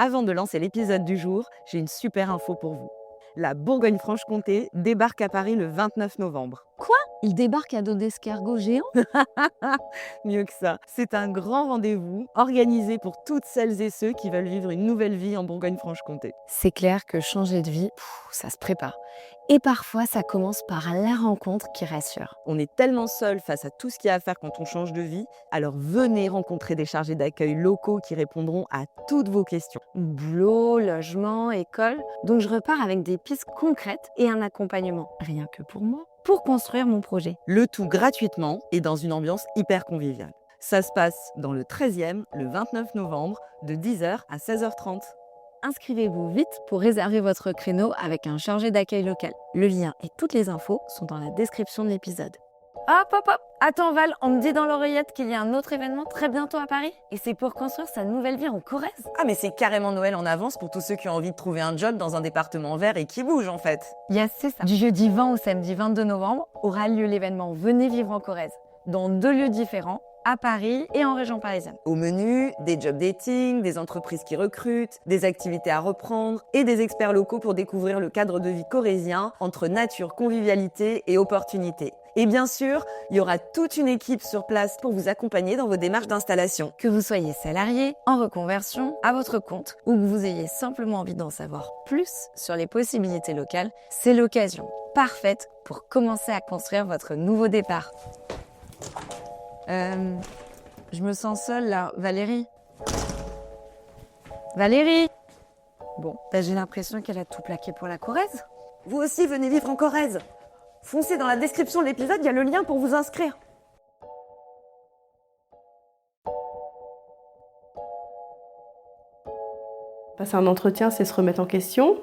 Avant de lancer l'épisode du jour, j'ai une super info pour vous. La Bourgogne-Franche-Comté débarque à Paris le 29 novembre. Il débarque à dos d'escargot géant. Mieux que ça, c'est un grand rendez-vous organisé pour toutes celles et ceux qui veulent vivre une nouvelle vie en Bourgogne-Franche-Comté. C'est clair que changer de vie, ça se prépare. Et parfois, ça commence par la rencontre qui rassure. On est tellement seul face à tout ce qu'il y a à faire quand on change de vie, alors venez rencontrer des chargés d'accueil locaux qui répondront à toutes vos questions. Boulot, logement, école. Donc je repars avec des pistes concrètes et un accompagnement, rien que pour moi, pour construire mon projet. Le tout gratuitement et dans une ambiance hyper conviviale. Ça se passe dans le 13e, le 29 novembre, de 10h à 16h30. Inscrivez-vous vite pour réserver votre créneau avec un chargé d'accueil local. Le lien et toutes les infos sont dans la description de l'épisode. Hop. Attends Val, on me dit dans l'oreillette qu'il y a un autre événement très bientôt à Paris. Et c'est pour construire sa nouvelle vie en Corrèze. Ah mais c'est carrément Noël en avance pour tous ceux qui ont envie de trouver un job dans un département vert et qui bougent en fait. Yes, c'est ça. Du jeudi 20 au samedi 22 novembre aura lieu l'événement Venez vivre en Corrèze, dans 2 lieux différents, à Paris et en région parisienne. Au menu, des job dating, des entreprises qui recrutent, des activités à reprendre et des experts locaux pour découvrir le cadre de vie corrézien entre nature, convivialité et opportunité. Et bien sûr, il y aura toute une équipe sur place pour vous accompagner dans vos démarches d'installation. Que vous soyez salarié, en reconversion, à votre compte, ou que vous ayez simplement envie d'en savoir plus sur les possibilités locales, c'est l'occasion parfaite pour commencer à construire votre nouveau départ. Je me sens seule là, Valérie. Valérie! Bon, j'ai l'impression qu'elle a tout plaqué pour la Corrèze. Vous aussi, venez vivre en Corrèze. Foncez dans la description de l'épisode, il y a le lien pour vous inscrire. Passer un entretien, c'est se remettre en question.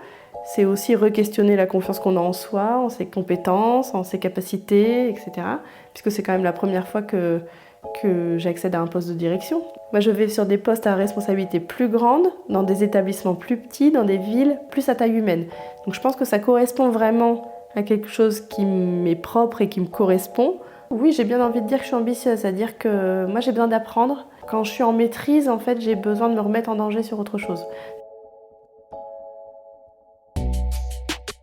C'est aussi re-questionner la confiance qu'on a en soi, en ses compétences, en ses capacités, etc. Puisque c'est quand même la première fois que j'accède à un poste de direction. Moi, je vais sur des postes à responsabilité plus grande, dans des établissements plus petits, dans des villes plus à taille humaine. Donc je pense que ça correspond vraiment à quelque chose qui m'est propre et qui me correspond. Oui, j'ai bien envie de dire que je suis ambitieuse, c'est-à-dire que moi j'ai besoin d'apprendre. Quand je suis en maîtrise, en fait, j'ai besoin de me remettre en danger sur autre chose.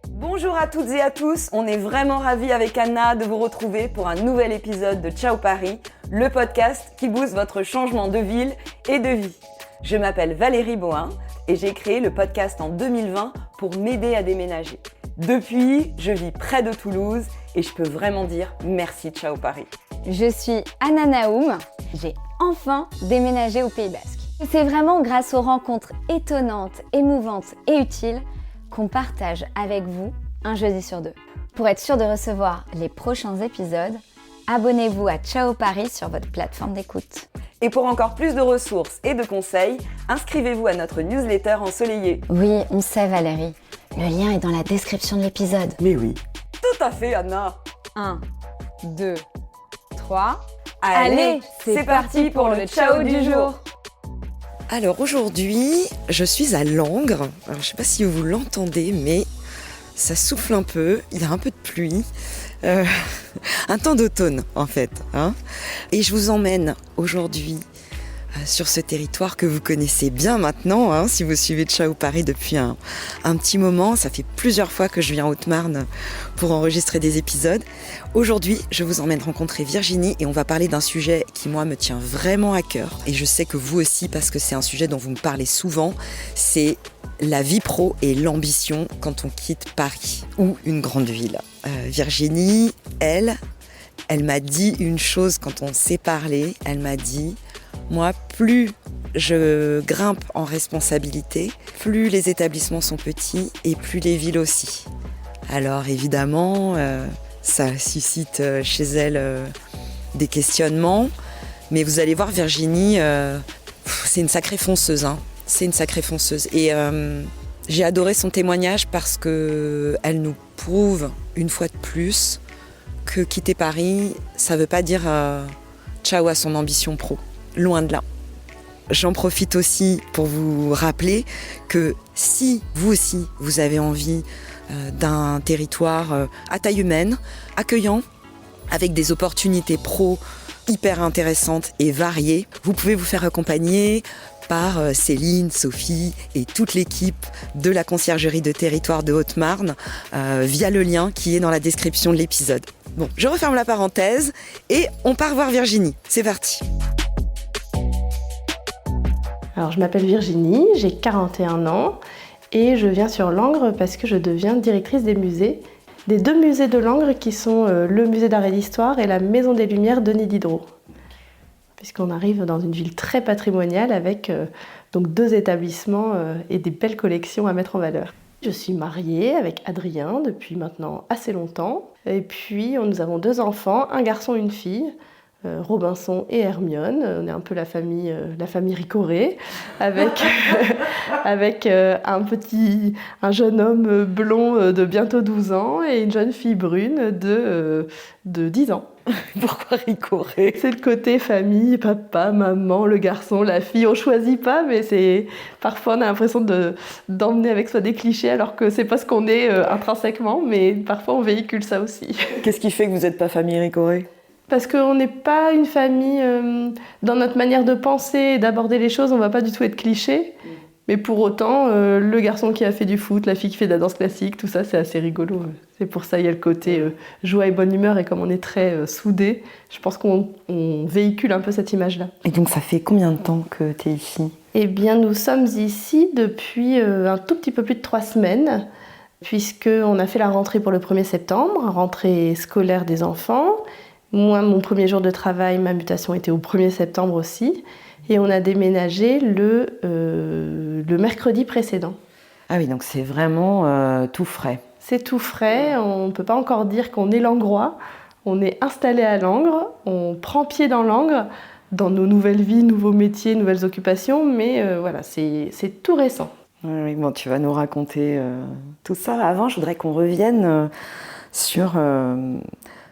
Bonjour à toutes et à tous, on est vraiment ravis avec Anna de vous retrouver pour un nouvel épisode de Ciao Paris, le podcast qui booste votre changement de ville et de vie. Je m'appelle Valérie Bohin et j'ai créé le podcast en 2020 pour m'aider à déménager. Depuis, je vis près de Toulouse et je peux vraiment dire merci Ciao Paris. Je suis Anna Naoum, j'ai enfin déménagé au Pays Basque. C'est vraiment grâce aux rencontres étonnantes, émouvantes et utiles qu'on partage avec vous un jeudi sur 2. Pour être sûr de recevoir les prochains épisodes, abonnez-vous à Ciao Paris sur votre plateforme d'écoute. Et pour encore plus de ressources et de conseils, inscrivez-vous à notre newsletter ensoleillée. Oui, on sait Valérie, le lien est dans la description de l'épisode. Mais oui, tout à fait Anna. 1, 2, 3... Allez, c'est parti pour le ciao du jour. Alors aujourd'hui, je suis à Langres. Alors, je ne sais pas si vous l'entendez, mais ça souffle un peu, il y a un peu de pluie. Un temps d'automne en fait. Et je vous emmène aujourd'hui sur ce territoire que vous connaissez bien maintenant, si vous suivez Ciao Paris depuis un petit moment. Ça fait plusieurs fois que je viens en Haute-Marne pour enregistrer des épisodes. Aujourd'hui, je vous emmène rencontrer Virginie et on va parler d'un sujet qui, moi, me tient vraiment à cœur. Et je sais que vous aussi, parce que c'est un sujet dont vous me parlez souvent, c'est la vie pro et l'ambition quand on quitte Paris ou une grande ville. Virginie, elle m'a dit une chose quand on s'est parlé. Elle m'a dit... Moi, plus je grimpe en responsabilité, plus les établissements sont petits et plus les villes aussi. Alors évidemment, ça suscite chez elle des questionnements. Mais vous allez voir, Virginie, c'est une sacrée fonceuse. C'est une sacrée fonceuse. Et j'ai adoré son témoignage parce qu'elle nous prouve une fois de plus que quitter Paris, ça ne veut pas dire ciao à son ambition pro. Loin de là. J'en profite aussi pour vous rappeler que si vous aussi, vous avez envie d'un territoire à taille humaine, accueillant, avec des opportunités pro hyper intéressantes et variées, vous pouvez vous faire accompagner par Céline, Sophie et toute l'équipe de la conciergerie de territoire de Haute-Marne via le lien qui est dans la description de l'épisode. Bon, je referme la parenthèse et on part voir Virginie. C'est parti. Alors, je m'appelle Virginie, j'ai 41 ans et je viens sur Langres parce que je deviens directrice des musées. Des 2 musées de Langres qui sont le musée d'art et d'histoire et la Maison des Lumières Denis Diderot. Puisqu'on arrive dans une ville très patrimoniale avec donc 2 établissements et des belles collections à mettre en valeur. Je suis mariée avec Adrien depuis maintenant assez longtemps. Et puis nous avons 2 enfants, un garçon et une fille, Robinson et Hermione. On est un peu la famille Ricoré, avec un jeune homme blond de bientôt 12 ans et une jeune fille brune de 10 ans. Pourquoi Ricoré? C'est le côté famille, papa, maman, le garçon, la fille. On choisit pas, mais parfois on a l'impression d'emmener avec soi des clichés alors que c'est pas ce qu'on est intrinsèquement, mais parfois on véhicule ça aussi. Qu'est-ce qui fait que vous n'êtes pas famille Ricoré? Parce qu'on n'est pas une famille, dans notre manière de penser et d'aborder les choses, on va pas du tout être cliché. Mais pour autant, le garçon qui a fait du foot, la fille qui fait de la danse classique, tout ça, c'est assez rigolo. C'est pour ça il y a le côté joie et bonne humeur, et comme on est très soudés, je pense qu'on véhicule un peu cette image-là. Et donc ça fait combien de temps que tu es ici? Eh bien, nous sommes ici depuis un tout petit peu plus de 3 semaines, puisqu'on a fait la rentrée pour le 1er septembre, rentrée scolaire des enfants. Moi, mon premier jour de travail, ma mutation était au 1er septembre aussi. Et on a déménagé le mercredi précédent. Ah oui, donc c'est vraiment tout frais. C'est tout frais, on ne peut pas encore dire qu'on est langrois. On est installé à Langres, on prend pied dans Langres, dans nos nouvelles vies, nouveaux métiers, nouvelles occupations, mais voilà, c'est tout récent. Oui, bon, tu vas nous raconter tout ça. Avant, je voudrais qu'on revienne sur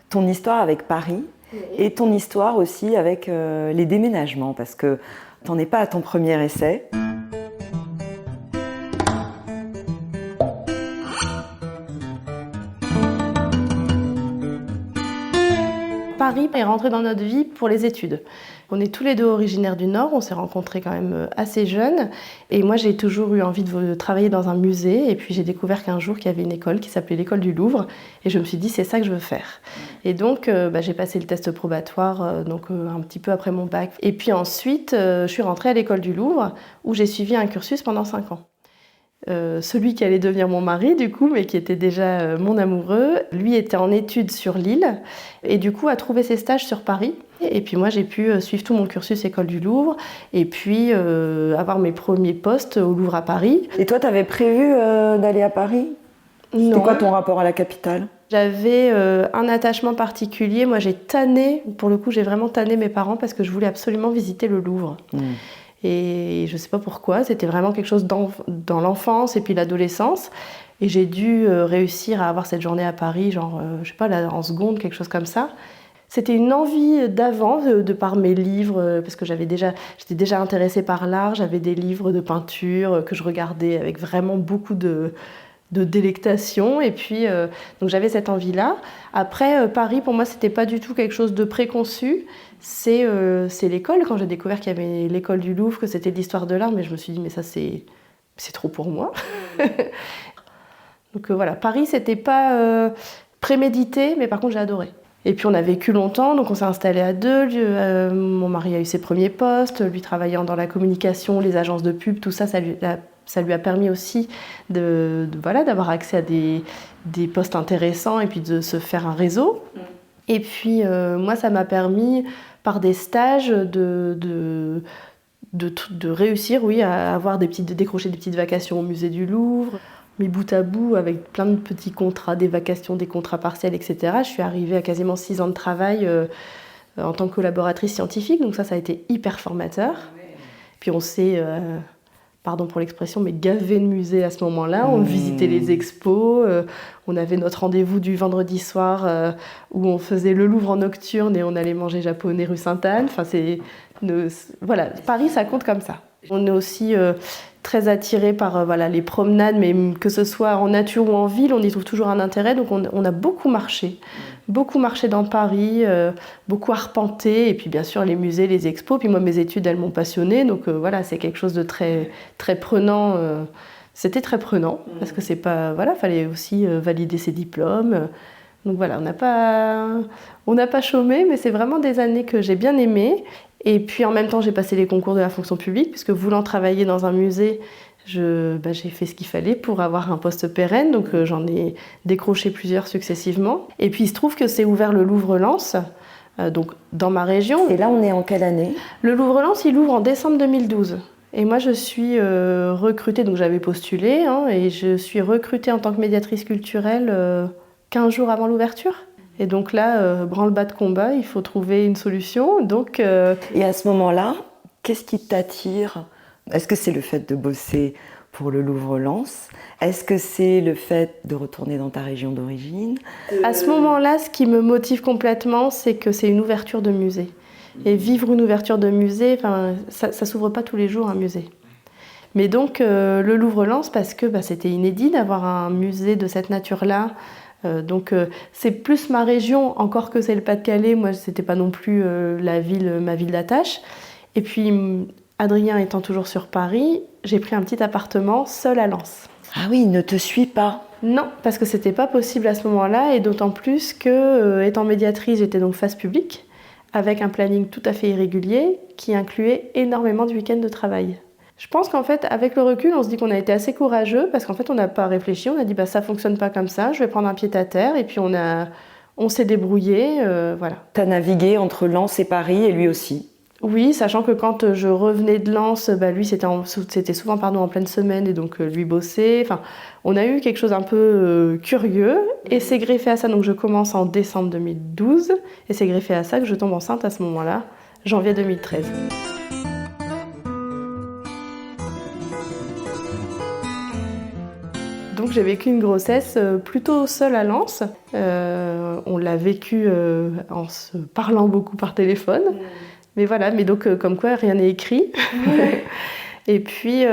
ton histoire avec Paris. Et ton histoire aussi avec les déménagements, parce que t'en es pas à ton premier essai. Paris est rentré dans notre vie pour les études. On est tous les 2 originaires du Nord, on s'est rencontrés quand même assez jeunes. Et moi, j'ai toujours eu envie de travailler dans un musée. Et puis, j'ai découvert qu'un jour, qu'il y avait une école qui s'appelait l'école du Louvre. Et je me suis dit, c'est ça que je veux faire. Et donc, j'ai passé le test probatoire un petit peu après mon bac. Et puis ensuite, je suis rentrée à l'école du Louvre, où j'ai suivi un cursus pendant 5 ans. Celui qui allait devenir mon mari, du coup, mais qui était déjà mon amoureux, lui était en études sur Lille et du coup a trouvé ses stages sur Paris. Et puis moi, j'ai pu suivre tout mon cursus école du Louvre et puis avoir mes premiers postes au Louvre à Paris. Et toi, t'avais prévu d'aller à Paris? Non. C'était quoi ton rapport à la capitale? J'avais un attachement particulier. Moi, pour le coup, j'ai vraiment tanné mes parents parce que je voulais absolument visiter le Louvre. Et je ne sais pas pourquoi, c'était vraiment quelque chose dans l'enfance et puis l'adolescence. Et j'ai dû réussir à avoir cette journée à Paris, je sais pas, là, en seconde, quelque chose comme ça. C'était une envie d'avant, de par mes livres, parce que j'étais déjà intéressée par l'art. J'avais des livres de peinture que je regardais avec vraiment beaucoup de délectation. Et puis, donc j'avais cette envie-là. Après, Paris, pour moi, c'était pas du tout quelque chose de préconçu. C'est l'école. Quand j'ai découvert qu'il y avait l'école du Louvre, que c'était de l'histoire de l'art, mais je me suis dit, mais ça, c'est trop pour moi. Donc voilà, Paris, c'était pas prémédité, mais par contre, j'ai adoré. Et puis on a vécu longtemps, donc on s'est installé à 2. Mon mari a eu ses premiers postes, lui travaillant dans la communication, les agences de pub, tout ça, ça lui a permis aussi d'avoir accès à des postes intéressants et puis de se faire un réseau. Et puis moi, ça m'a permis, par des stages, de réussir, oui, à décrocher des petites vacations au musée du Louvre. Mis bout à bout, avec plein de petits contrats, des vacations, des contrats partiels, etc. Je suis arrivée à quasiment 6 ans de travail en tant que collaboratrice scientifique, donc ça a été hyper formateur. Puis on s'est, pardon pour l'expression, mais gavé de musées à ce moment-là. On visitait les expos, on avait notre rendez-vous du vendredi soir où on faisait le Louvre en nocturne et on allait manger japonais rue Sainte-Anne. Enfin, voilà, Paris, ça compte comme ça. On est aussi très attirés par les promenades, mais que ce soit en nature ou en ville, on y trouve toujours un intérêt. Donc on a beaucoup marché dans Paris, beaucoup arpenté, et puis bien sûr les musées, les expos. Puis moi, mes études, elles m'ont passionnée, donc c'est quelque chose de très, très prenant. C'était très prenant, parce que c'est pas... fallait aussi valider ses diplômes. Donc voilà, on n'a pas chômé, mais c'est vraiment des années que j'ai bien aimées. Et puis en même temps, j'ai passé les concours de la fonction publique, puisque voulant travailler dans un musée, j'ai fait ce qu'il fallait pour avoir un poste pérenne. Donc j'en ai décroché plusieurs successivement. Et puis il se trouve que c'est ouvert le Louvre-Lens, donc dans ma région. Et là, on est en quelle année ? Le Louvre-Lens, il ouvre en décembre 2012. Et moi, je suis recrutée, donc j'avais postulé, et je suis recrutée en tant que médiatrice culturelle 15 jours avant l'ouverture. Et donc là, branle-bas de combat, il faut trouver une solution. Donc, Et à ce moment-là, qu'est-ce qui t'attire ? Est-ce que c'est le fait de bosser pour le Louvre-Lens ? Est-ce que c'est le fait de retourner dans ta région d'origine ? À ce moment-là, ce qui me motive complètement, c'est que c'est une ouverture de musée. Et vivre une ouverture de musée, ça ne s'ouvre pas tous les jours, un musée. Mais donc, le Louvre-Lens, parce que c'était inédit d'avoir un musée de cette nature-là. Donc c'est plus ma région, encore que c'est le Pas-de-Calais. Moi, c'était pas non plus ma ville d'attache. Et puis, Adrien étant toujours sur Paris, j'ai pris un petit appartement seul à Lens. Ah oui, il ne te suit pas ? Non, parce que c'était pas possible à ce moment-là, et d'autant plus que, étant médiatrice, j'étais donc face publique, avec un planning tout à fait irrégulier, qui incluait énormément de week-ends de travail. Je pense qu'en fait, avec le recul, on se dit qu'on a été assez courageux, parce qu'en fait, on n'a pas réfléchi, on a dit ça fonctionne pas comme ça, je vais prendre un pied-à-terre, et puis on s'est débrouillé, voilà. T'as navigué entre Lens et Paris, et lui aussi ? Oui, sachant que quand je revenais de Lens, lui c'était souvent en pleine semaine, et donc lui bossait. Enfin, on a eu quelque chose un peu curieux, et c'est greffé à ça. Donc je commence en décembre 2012, et c'est greffé à ça que je tombe enceinte à ce moment-là, janvier 2013. Donc j'ai vécu une grossesse plutôt seule à Lens. On l'a vécu en se parlant beaucoup par téléphone. Mais voilà, donc comme quoi rien n'est écrit. Et puis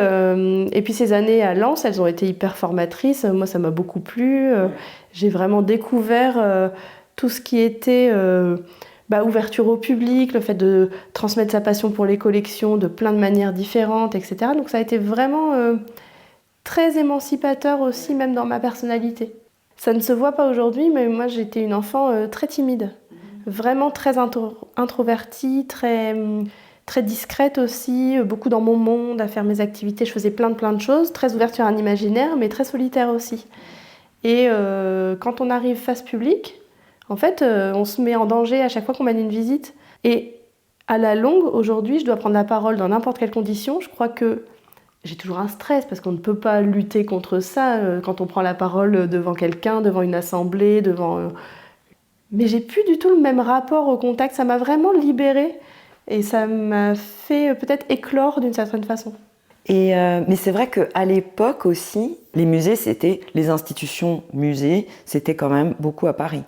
ces années à Lens, elles ont été hyper formatrices. Moi, ça m'a beaucoup plu. J'ai vraiment découvert tout ce qui était ouverture au public, le fait de transmettre sa passion pour les collections de plein de manières différentes, etc. Donc ça a été vraiment très émancipateur aussi, même dans ma personnalité. Ça ne se voit pas aujourd'hui, mais moi j'étais une enfant très timide. Vraiment très introvertie, très discrète aussi, beaucoup dans mon monde, à faire mes activités. Je faisais plein de choses, très ouverte sur un imaginaire, mais très solitaire aussi. Et quand on arrive face publique, en fait, on se met en danger à chaque fois qu'on mène une visite. Et à la longue, aujourd'hui, je dois prendre la parole dans n'importe quelle condition. Je crois que j'ai toujours un stress, parce qu'on ne peut pas lutter contre ça quand on prend la parole devant quelqu'un, devant une assemblée, Mais j'ai plus du tout le même rapport au contact. Ça m'a vraiment libérée, et ça m'a fait peut-être éclore d'une certaine façon. Mais c'est vrai qu'à l'époque aussi, les musées, c'était les institutions musées, c'était quand même beaucoup à Paris.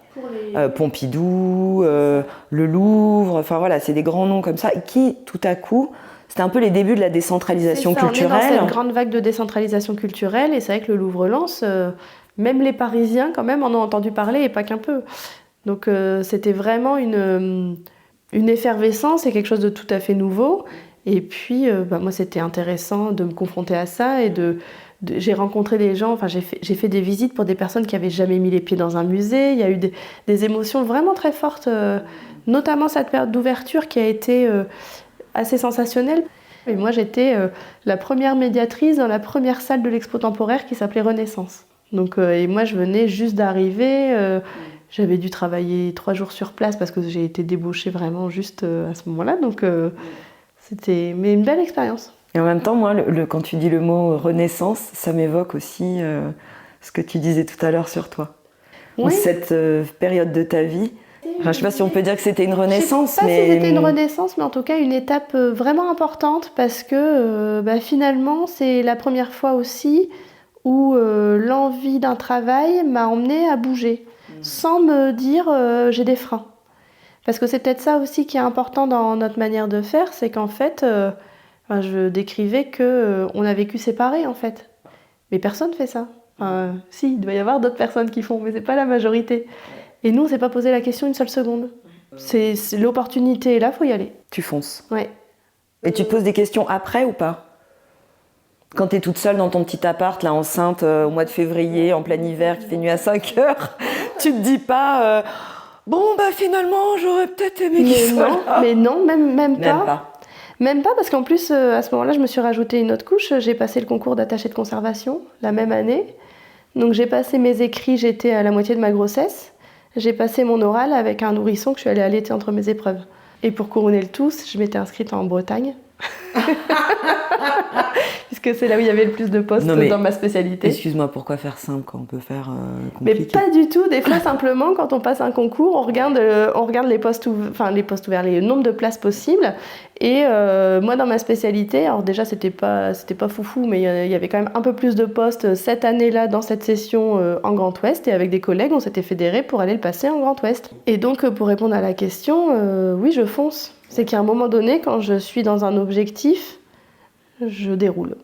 Pompidou, le Louvre, enfin voilà, c'est des grands noms comme ça, qui tout à coup, c'était un peu les débuts de la décentralisation culturelle. On est dans cette grande vague de décentralisation culturelle, et c'est vrai que le Louvre-Lens, même les Parisiens quand même en ont entendu parler, et pas qu'un peu. Donc c'était vraiment une effervescence, et quelque chose de tout à fait nouveau. Et puis moi c'était intéressant de me confronter à ça, et j'ai rencontré des gens, j'ai fait des visites pour des personnes qui n'avaient jamais mis les pieds dans un musée. Il y a eu des émotions vraiment très fortes, notamment cette période d'ouverture qui a été assez sensationnelle. Et moi j'étais la première médiatrice dans la première salle de l'expo temporaire qui s'appelait Renaissance. Donc, et moi je venais juste d'arriver. J'avais dû travailler 3 jours sur place parce que j'ai été débauchée vraiment juste à ce moment-là. Donc c'était une belle expérience. Et en même temps, moi, quand tu dis le mot renaissance, ça m'évoque aussi ce que tu disais tout à l'heure sur toi. Oui. Cette période de ta vie. Enfin, je ne sais pas si on peut dire que c'était une renaissance. Je ne sais pas si c'était une renaissance, mais en tout cas une étape vraiment importante, parce que finalement, c'est la première fois aussi où l'envie d'un travail m'a emmenée à bouger, sans me dire j'ai des freins. Parce que c'est peut-être ça aussi qui est important dans notre manière de faire, c'est qu'en fait, Enfin, je décrivais qu'on a vécu séparés en fait. Mais personne ne fait ça. Enfin, si, il doit y avoir d'autres personnes qui font, mais c'est pas la majorité. Et nous, on s'est pas posé la question une seule seconde. C'est l'opportunité est là, faut y aller. Tu fonces. Ouais. Et tu te poses des questions après ou pas? Quand t'es toute seule dans ton petit appart, là, enceinte, au mois de février, en plein hiver, qui fait nuit à 5 heures, tu te dis pas bon, bah finalement, j'aurais peut-être aimé qu'il soit là. Mais non, même pas. Même pas. Même pas, parce qu'en plus, à ce moment-là, je me suis rajouté une autre couche. J'ai passé le concours d'attaché de conservation la même année. Donc j'ai passé mes écrits, j'étais à la moitié de ma grossesse. J'ai passé mon oral avec un nourrisson que je suis allée allaiter entre mes épreuves. Et pour couronner le tout, je m'étais inscrite en Bretagne. Puisque c'est là où il y avait le plus de postes dans ma spécialité. Excuse-moi, pourquoi faire simple quand on peut faire mais compliqué? pas du tout. Des fois, simplement, quand on passe un concours, on regarde les postes ouverts, les nombres de places possibles. Et moi, dans ma spécialité, alors déjà, c'était pas foufou, mais il y avait quand même un peu plus de postes cette année-là dans cette session en Grand Ouest. Et avec des collègues, on s'était fédérés pour aller le passer en Grand Ouest. Et donc, pour répondre à la question, oui, je fonce. C'est qu'à un moment donné, quand je suis dans un objectif, je déroule.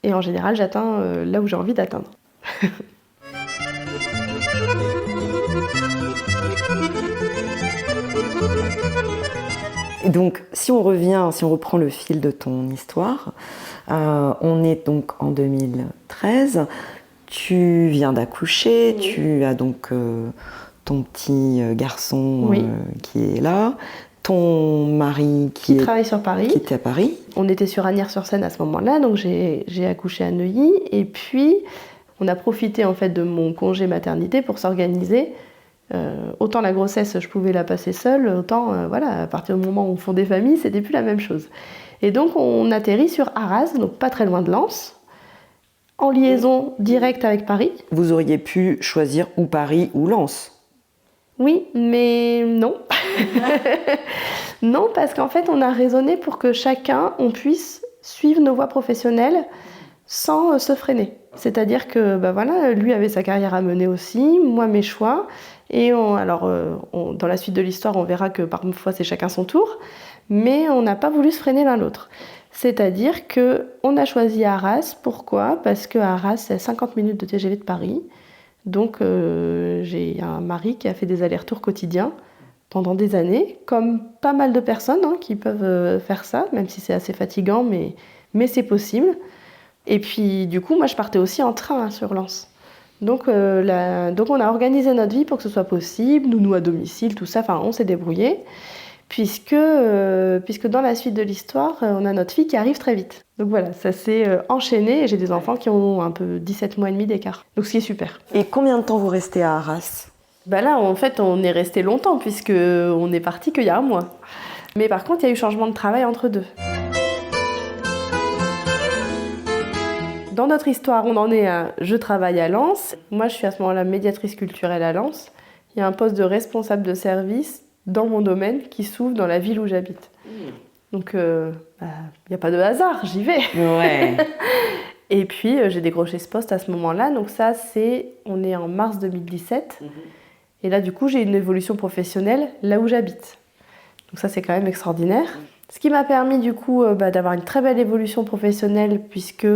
Et en général, j'atteins là où j'ai envie d'atteindre. Et donc, si on reprend le fil de ton histoire, on est donc en 2013, tu viens d'accoucher, oui. Tu as donc ton petit garçon oui. Qui est là, ton mari qui travaille sur Paris. Qui était à Paris. On était sur Asnières-sur-Seine à ce moment-là, donc j'ai accouché à Neuilly. Et puis, on a profité en fait de mon congé maternité pour s'organiser. Autant la grossesse, je pouvais la passer seule, autant voilà, à partir du moment où on fondait famille, c'était plus la même chose. Et donc, on atterrit sur Arras, donc pas très loin de Lens, en liaison directe avec Paris. Vous auriez pu choisir ou Paris ou Lens. Oui, mais non. Non, parce qu'en fait, on a raisonné pour que chacun, on puisse suivre nos voies professionnelles sans se freiner. C'est-à-dire que, voilà, lui avait sa carrière à mener aussi, moi mes choix. Et dans la suite de l'histoire, on verra que parfois c'est chacun son tour, mais on n'a pas voulu se freiner l'un l'autre. C'est-à-dire qu'on a choisi Arras. Pourquoi ? Parce que Arras, c'est 50 minutes de TGV de Paris. Donc j'ai un mari qui a fait des allers-retours quotidiens pendant des années, comme pas mal de personnes qui peuvent faire ça, même si c'est assez fatigant, mais c'est possible. Et puis du coup, moi je partais aussi en train sur Lens. Donc on a organisé notre vie pour que ce soit possible, nounou à domicile, tout ça, on s'est débrouillé. Puisque dans la suite de l'histoire, on a notre fille qui arrive très vite. Donc voilà, ça s'est enchaîné et j'ai des enfants qui ont un peu 17 mois et demi d'écart. Donc ce qui est super. Et combien de temps vous restez à Arras ? Là, en fait, on est resté longtemps puisqu'on est parti qu'il y a un mois. Mais par contre, il y a eu changement de travail entre deux. Dans notre histoire, on en est à « je travaille à Lens ». Moi, je suis à ce moment-là médiatrice culturelle à Lens. Il y a un poste de responsable de service dans mon domaine qui s'ouvre dans la ville où j'habite. Donc, il n'y a pas de hasard, j'y vais. Ouais. Et puis, j'ai décroché ce poste à ce moment-là. Donc ça, on est en mars 2017. Et là, du coup, j'ai une évolution professionnelle là où j'habite. Donc ça, c'est quand même extraordinaire. Ce qui m'a permis, du coup, d'avoir une très belle évolution professionnelle puisque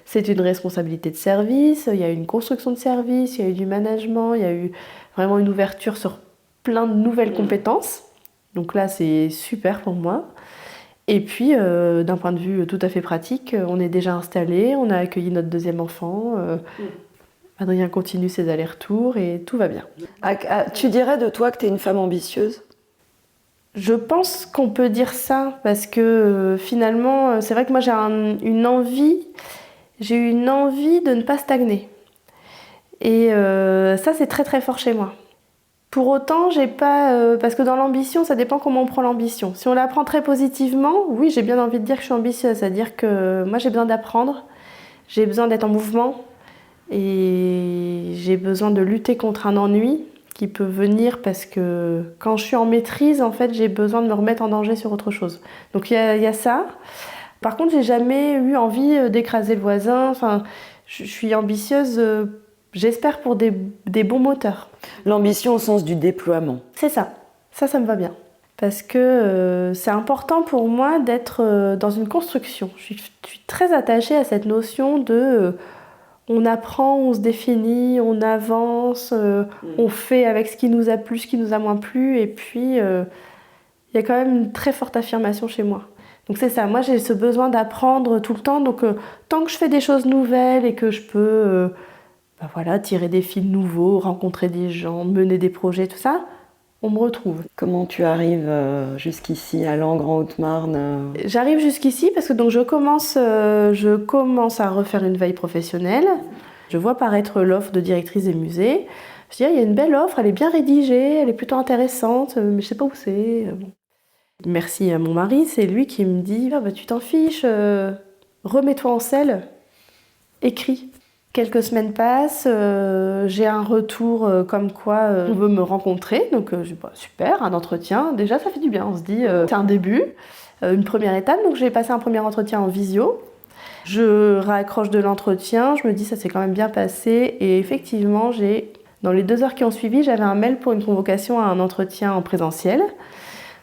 c'est une responsabilité de service, il y a eu une construction de service, il y a eu du management, il y a eu vraiment une ouverture sur plein de nouvelles compétences. Donc là, c'est super pour moi. Et puis, d'un point de vue tout à fait pratique, on est déjà installé, on a accueilli notre deuxième enfant. Adrien continue ses allers-retours et tout va bien. Tu dirais de toi que tu es une femme ambitieuse ? Je pense qu'on peut dire ça parce que finalement, c'est vrai que moi j'ai eu une envie de ne pas stagner. Et ça, c'est très très fort chez moi. Pour autant, j'ai pas... parce que dans l'ambition, ça dépend comment on prend l'ambition. Si on la prend très positivement, oui, j'ai bien envie de dire que je suis ambitieuse. C'est-à-dire que moi, j'ai besoin d'apprendre, j'ai besoin d'être en mouvement et j'ai besoin de lutter contre un ennui qui peut venir parce que quand je suis en maîtrise, en fait, j'ai besoin de me remettre en danger sur autre chose. Donc il y a ça. Par contre, j'ai jamais eu envie d'écraser le voisin. Enfin, je suis ambitieuse... J'espère pour des bons moteurs. L'ambition au sens du déploiement. C'est ça. Ça me va bien. parce que c'est important pour moi d'être dans une construction. Je suis très attachée à cette notion de on apprend, on se définit, on avance, on fait avec ce qui nous a plu, ce qui nous a moins plu, et puis il y a quand même une très forte affirmation chez moi. Donc c'est ça, moi j'ai ce besoin d'apprendre tout le temps, donc tant que je fais des choses nouvelles et que je peux tirer des fils nouveaux, rencontrer des gens, mener des projets, tout ça, on me retrouve. Comment tu arrives jusqu'ici à Langres en Haute-Marne J'arrive jusqu'ici parce que donc je commence à refaire une veille professionnelle. Je vois paraître l'offre de directrice des musées. Je dis, il y a une belle offre, elle est bien rédigée, elle est plutôt intéressante, mais je sais pas où c'est. Bon. Merci à mon mari, c'est lui qui me dit, tu t'en fiches, remets-toi en selle, écris. Quelques semaines passent, j'ai un retour comme quoi on veut me rencontrer, donc je dis super, un entretien, déjà ça fait du bien, on se dit c'est un début, une première étape, donc j'ai passé un premier entretien en visio. Je raccroche de l'entretien, je me dis ça s'est quand même bien passé, et effectivement dans les 2 heures qui ont suivi, j'avais un mail pour une convocation à un entretien en présentiel.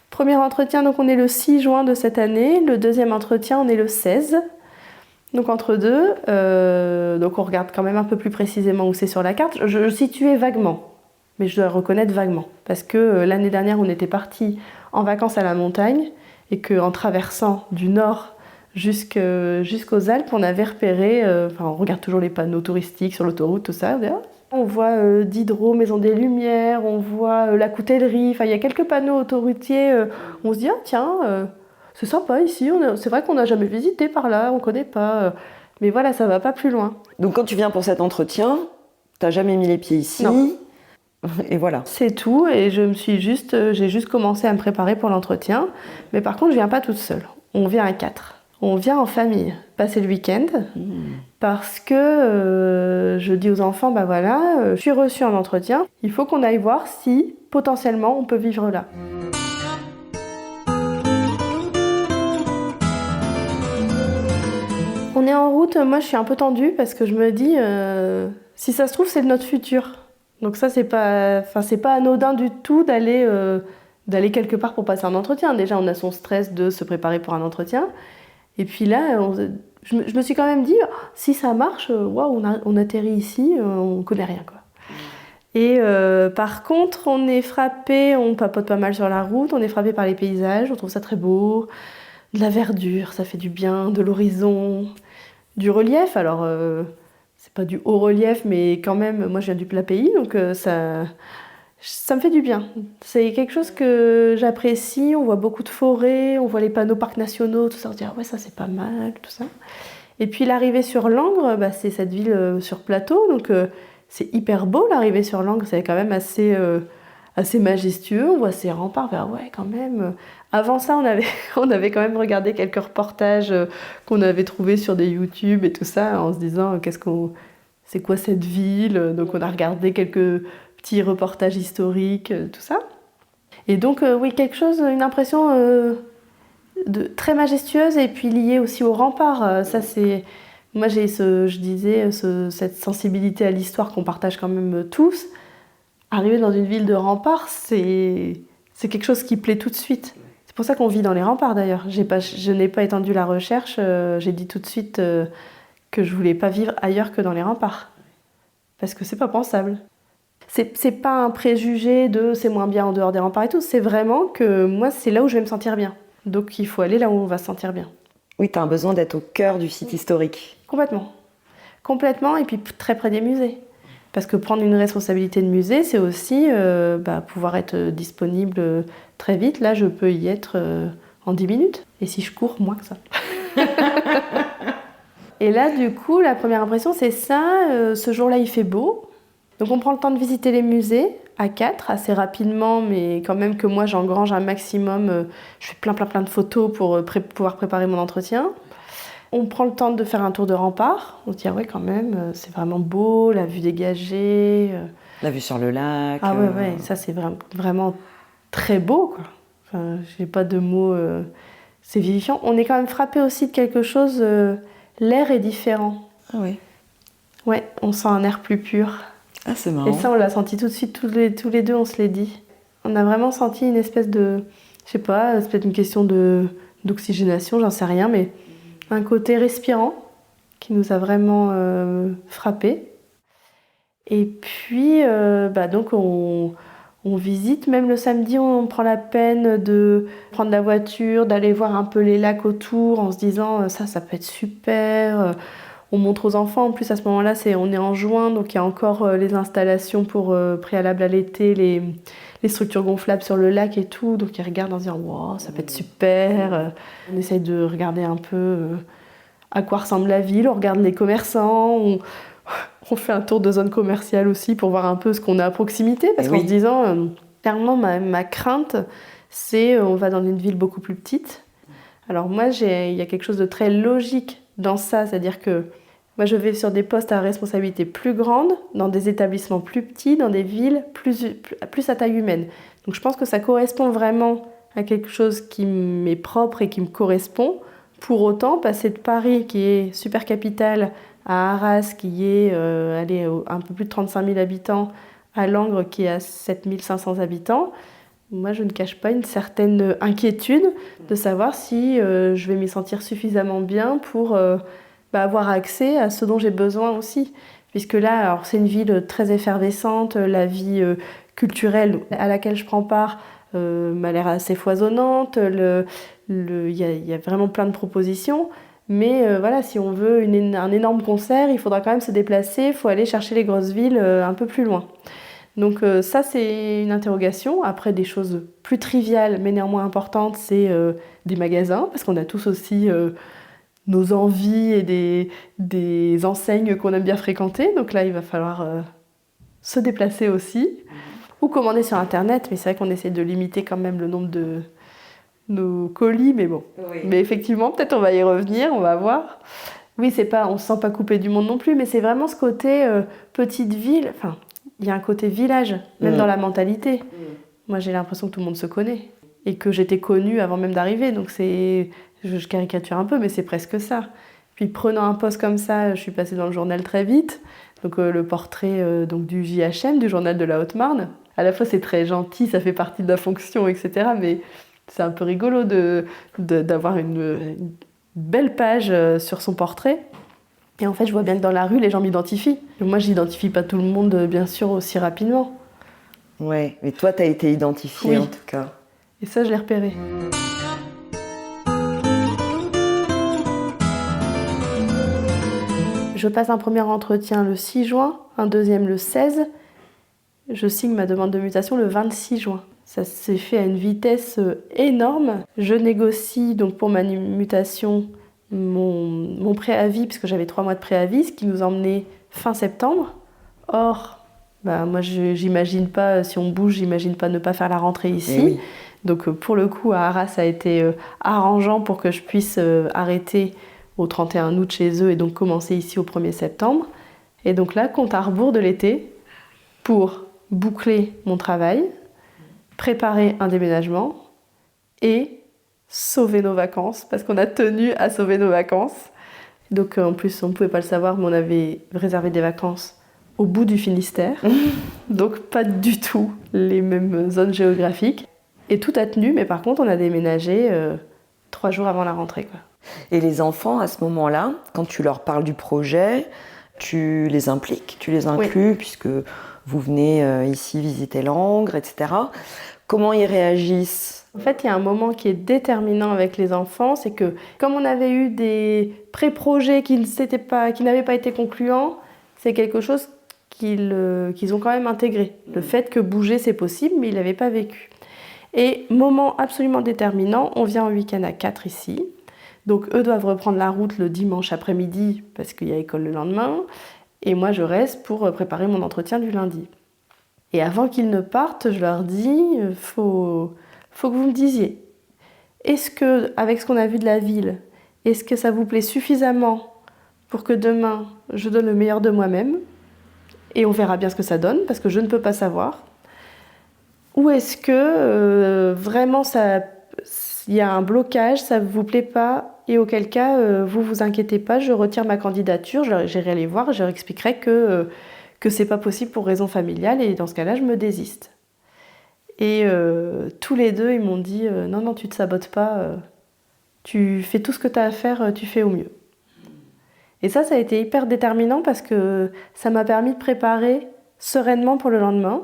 Premier entretien, donc on est le 6 juin de cette année, le deuxième entretien on est le 16. Donc entre deux, donc on regarde quand même un peu plus précisément où c'est sur la carte. Je situais vaguement, mais je dois reconnaître vaguement. Parce que l'année dernière, on était partis en vacances à la montagne et qu'en traversant du nord jusqu'aux Alpes, on avait repéré, on regarde toujours les panneaux touristiques sur l'autoroute, tout ça. On voit Diderot, Maison des Lumières, on voit la Coutellerie, il y a quelques panneaux autoroutiers. On se dit, c'est sympa ici, c'est vrai qu'on n'a jamais visité par là, on ne connaît pas. Mais voilà, ça ne va pas plus loin. Donc quand tu viens pour cet entretien, tu n'as jamais mis les pieds ici. Non. Et voilà. C'est tout, et j'ai juste commencé à me préparer pour l'entretien. Mais par contre, je ne viens pas toute seule. On vient à 4. On vient en famille, passer le week-end. Parce que je dis aux enfants, je suis reçue en entretien. Il faut qu'on aille voir si, potentiellement, on peut vivre là. On est en route, moi je suis un peu tendue parce que je me dis, si ça se trouve c'est notre futur. Donc ça c'est pas anodin du tout d'aller quelque part pour passer un entretien. Déjà on a son stress de se préparer pour un entretien. Et puis là, je me suis quand même dit, si ça marche, on atterrit ici, on connaît rien quoi. Et par contre on est frappé, on papote pas mal sur la route, on est frappé par les paysages, on trouve ça très beau. De la verdure, ça fait du bien, de l'horizon, du relief. Alors, c'est pas du haut relief, mais quand même, moi je viens du plat pays, donc ça me fait du bien. C'est quelque chose que j'apprécie, on voit beaucoup de forêts, on voit les panneaux parcs nationaux, tout ça, on se dit « ouais, ça c'est pas mal », tout ça. Et puis l'arrivée sur Langres, c'est cette ville sur plateau, donc c'est hyper beau l'arrivée sur Langres, c'est quand même assez majestueux, on voit ces remparts, ouais quand même. Avant ça, on avait quand même regardé quelques reportages qu'on avait trouvés sur des YouTube et tout ça, en se disant c'est quoi cette ville? Donc on a regardé quelques petits reportages historiques, tout ça. Et donc oui, une impression très majestueuse et puis liée aussi aux remparts. Ça c'est, moi j'ai cette sensibilité à l'histoire qu'on partage quand même tous. Arriver dans une ville de remparts, c'est quelque chose qui plaît tout de suite. C'est pour ça qu'on vit dans les remparts d'ailleurs. Je n'ai pas étendu la recherche, j'ai dit tout de suite que je voulais pas vivre ailleurs que dans les remparts. Parce que c'est pas pensable. C'est pas un préjugé de c'est moins bien en dehors des remparts et tout, c'est vraiment que moi c'est là où je vais me sentir bien. Donc il faut aller là où on va se sentir bien. Oui, tu as un besoin d'être au cœur du site historique. Complètement, et puis très près des musées. Parce que prendre une responsabilité de musée, c'est aussi pouvoir être disponible très vite. Là, je peux y être en 10 minutes. Et si je cours, moins que ça. Et là, du coup, la première impression, c'est ça. Ce jour-là, il fait beau. Donc, on prend le temps de visiter les musées à 4, assez rapidement, mais quand même que moi, j'engrange un maximum. Je fais plein de photos pour pouvoir préparer mon entretien. On prend le temps de faire un tour de rempart. On se dit, ouais, quand même, c'est vraiment beau, la vue dégagée. La vue sur le lac. Ah ouais, ça c'est vraiment très beau, quoi. Enfin, j'ai pas de mots, c'est vivifiant. On est quand même frappé aussi de quelque chose, l'air est différent. Ah oui. Ouais, on sent un air plus pur. Ah, c'est marrant. Et ça, on l'a senti tout de suite, tous les deux, on se l'est dit. On a vraiment senti une espèce de... Je sais pas, c'est peut-être une question d'oxygénation, j'en sais rien, mais un côté respirant qui nous a vraiment frappés. Et puis, donc on visite, même le samedi, on prend la peine de prendre la voiture, d'aller voir un peu les lacs autour en se disant ça peut être super. On montre aux enfants, en plus à ce moment-là, on est en juin, donc il y a encore les installations pour préalable à l'été, les structures gonflables sur le lac et tout, donc ils regardent en se disant wow, ça peut être super. On essaye de regarder un peu à quoi ressemble la ville, on regarde les commerçants, on fait un tour de zone commerciale aussi pour voir un peu ce qu'on a à proximité, parce qu'en se disant, clairement, ma crainte, c'est on va dans une ville beaucoup plus petite. Alors moi, il y a quelque chose de très logique dans ça, c'est-à-dire que moi, je vais sur des postes à responsabilité plus grande, dans des établissements plus petits, dans des villes plus à taille humaine. Donc je pense que ça correspond vraiment à quelque chose qui m'est propre et qui me correspond. Pour autant, passer de Paris, qui est super capitale, à Arras, qui est un peu plus de 35 000 habitants, à Langres, qui est à 7 500 habitants, moi, je ne cache pas une certaine inquiétude de savoir si je vais m'y sentir suffisamment bien pour avoir accès à ce dont j'ai besoin aussi. Puisque là, alors, c'est une ville très effervescente, la vie culturelle à laquelle je prends part m'a l'air assez foisonnante, il y a vraiment plein de propositions. Mais voilà, si on veut un énorme concert, il faudra quand même se déplacer, il faut aller chercher les grosses villes un peu plus loin. Donc ça, c'est une interrogation. Après, des choses plus triviales, mais néanmoins importantes, c'est des magasins, parce qu'on a tous aussi nos envies et des enseignes qu'on aime bien fréquenter. Donc là, il va falloir se déplacer aussi, ou commander sur Internet. Mais c'est vrai qu'on essaie de limiter quand même le nombre de nos colis, mais bon. Oui. Mais effectivement, peut-être on va y revenir, on va voir. Oui, on se sent pas coupé du monde non plus, mais c'est vraiment ce côté petite ville. Enfin, il y a un côté village, même dans la mentalité. Moi, j'ai l'impression que tout le monde se connaît et que j'étais connue avant même d'arriver. Donc je caricature un peu, mais c'est presque ça. Puis prenant un poste comme ça, je suis passée dans le journal très vite. Donc le portrait du JHM, du journal de la Haute-Marne. À la fois, c'est très gentil, ça fait partie de la fonction, etc. Mais c'est un peu rigolo d'avoir une belle page sur son portrait. Et en fait, je vois bien que dans la rue, les gens m'identifient. Moi, je n'identifie pas tout le monde, bien sûr, aussi rapidement. Ouais, mais toi, tu as été identifiée, en tout cas. Et ça, je l'ai repéré. Je passe un premier entretien le 6 juin, un deuxième le 16. Je signe ma demande de mutation le 26 juin. Ça s'est fait à une vitesse énorme. Je négocie donc pour ma mutation mon préavis, puisque j'avais 3 mois de préavis, ce qui nous emmenait fin septembre. Or, moi j'imagine pas, si on bouge, j'imagine pas ne pas faire la rentrée ici. Oui. Donc pour le coup, à Arras, ça a été arrangeant pour que je puisse arrêter au 31 août chez eux et donc commencer ici au 1er septembre. Et donc là, compte à rebours de l'été pour boucler mon travail, préparer un déménagement et sauver nos vacances, parce qu'on a tenu à sauver nos vacances. Donc en plus, on ne pouvait pas le savoir, mais on avait réservé des vacances au bout du Finistère, donc pas du tout les mêmes zones géographiques. Et tout a tenu, mais par contre, on a déménagé 3 jours avant la rentrée, quoi. Et les enfants, à ce moment-là, quand tu leur parles du projet, tu les impliques, tu les inclus, puisque vous venez ici visiter Langres, etc. Comment ils réagissent ? En fait, il y a un moment qui est déterminant avec les enfants, c'est que comme on avait eu des pré-projets qui n'avaient pas été concluants, c'est quelque chose qu'ils ont quand même intégré. Le fait que bouger, c'est possible, mais ils ne l'avaient pas vécu. Et moment absolument déterminant, on vient en week-end à 4 ici. Donc eux doivent reprendre la route le dimanche après-midi parce qu'il y a école le lendemain. Et moi, je reste pour préparer mon entretien du lundi. Et avant qu'ils ne partent, je leur dis, faut que vous me disiez, est-ce que, avec ce qu'on a vu de la ville, est-ce que ça vous plaît suffisamment pour que demain, je donne le meilleur de moi-même et on verra bien ce que ça donne, parce que je ne peux pas savoir. Ou est-ce que vraiment il y a un blocage, ça ne vous plaît pas, et auquel cas, vous inquiétez pas, je retire ma candidature, j'irai les voir, je leur expliquerai que c'est pas possible pour raison familiale, et dans ce cas-là, je me désiste. Et tous les deux, ils m'ont dit non, tu te sabotes pas, tu fais tout ce que tu as à faire, tu fais au mieux. Et ça a été hyper déterminant parce que ça m'a permis de préparer sereinement pour le lendemain.